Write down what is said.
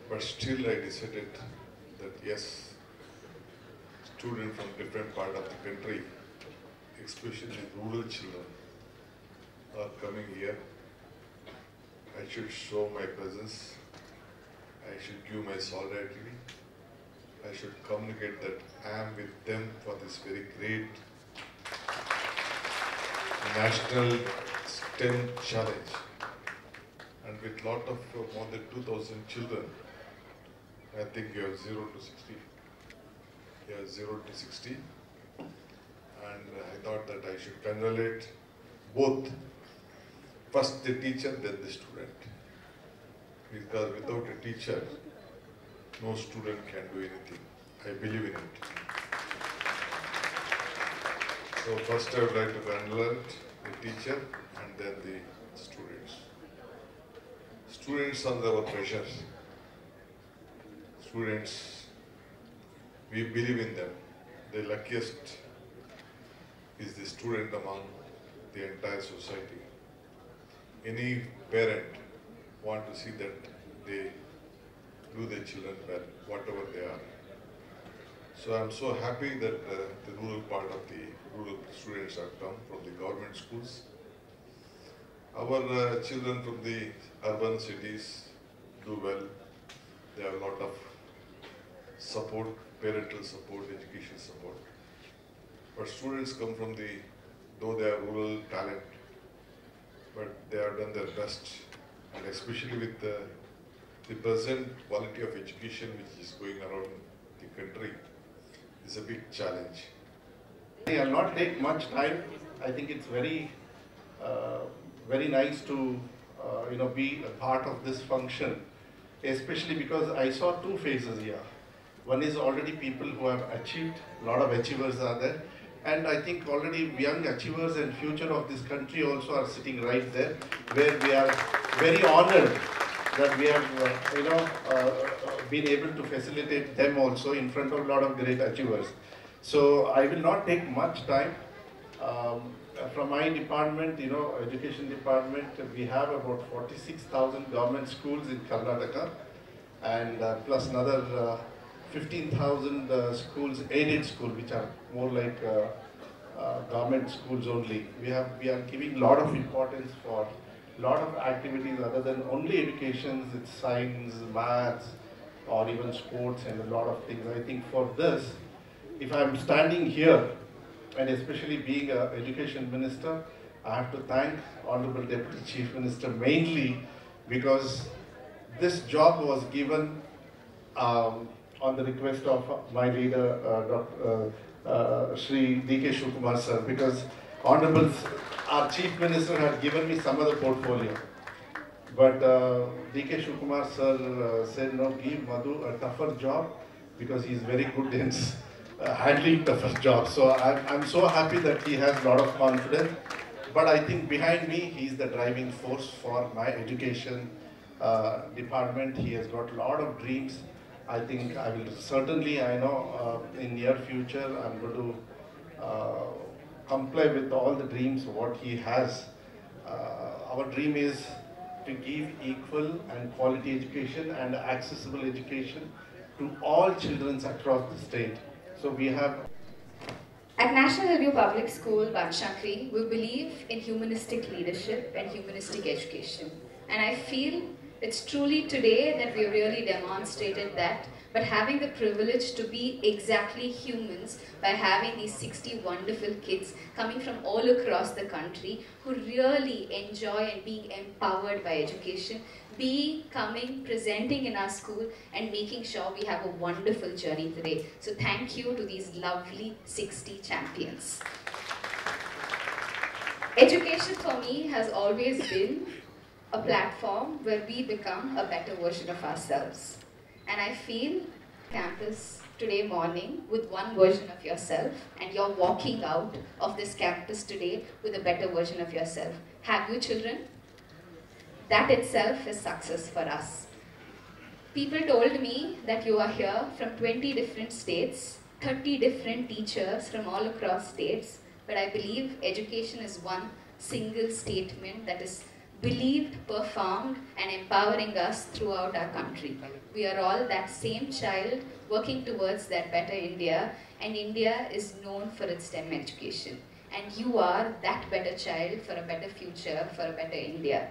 but still I decided that yes, students from different part of the country, especially rural children, are coming here. I should show my presence. I should give my solidarity. I should communicate that I am with them for this very great national STEM challenge. And with lot of more than 2,000 children, I think you have 0 to 60. You have 0 to 60. And I thought that I should congratulate both, first the teacher, then the student. Because without a teacher, no student can do anything. I believe in it. So first I would like to congratulate the teacher and then the students. Students are our treasures. Students, we believe in them. The luckiest is the student among the entire society. Any parent want to see that they do their children well, whatever they are. So I'm so happy that the rural part of the rural students have come from the government schools. Our children from the urban cities do well. They have a lot of support, parental support, education support. But students come from the, though they are rural talent, but they have done their best. And especially with the present quality of education which is going around the country, is a big challenge. I'll not take much time. I think it's very, very nice to, be a part of this function, especially because I saw two phases here. One is already people who have achieved, a lot of achievers are there, and I think already young achievers and future of this country also are sitting right there, where we are very honored that we have, been able to facilitate them also in front of a lot of great achievers. So I will not take much time. From my department, education department, we have about 46,000 government schools in Karnataka, and plus another 15,000 schools, aided schools, which are more like government schools only. We are giving a lot of importance for a lot of activities other than only education. It's science, maths, or even sports and a lot of things. I think for this, if I'm standing here, and especially being an education minister, I have to thank Honorable Deputy Chief Minister mainly because this job was given on the request of my leader, Dr. Shri D.K. Shivakumar sir, because Honorable our Chief Minister had given me some other portfolio. But D.K. Shivakumar sir said, no, give Madhu a tougher job because he is very good in handling tougher jobs. So I'm so happy that he has a lot of confidence. But I think behind me, he's the driving force for my education department. He has got a lot of dreams. I think I will certainly, I know in near future, I'm going to comply with all the dreams what he has. Our dream is to give equal and quality education and accessible education to all children across the state. So we have... At National Hillview Public School, Banshakri, we believe in humanistic leadership and humanistic education. And I feel it's truly today that we have really demonstrated that, but having the privilege to be exactly humans by having these 60 wonderful kids coming from all across the country who really enjoy and being empowered by education, coming, presenting in our school and making sure we have a wonderful journey today. So thank you to these lovely 60 champions. Education for me has always been a platform where we become a better version of ourselves. And I feel campus today morning with one version of yourself, and you're walking out of this campus today with a better version of yourself. Have you children? That itself is success for us. People told me that you are here from 20 different states, 30 different teachers from all across states, but I believe education is one single statement that is believed, performed, and empowering us throughout our country. We are all that same child working towards that better India, and India is known for its STEM education. And you are that better child for a better future, for a better India.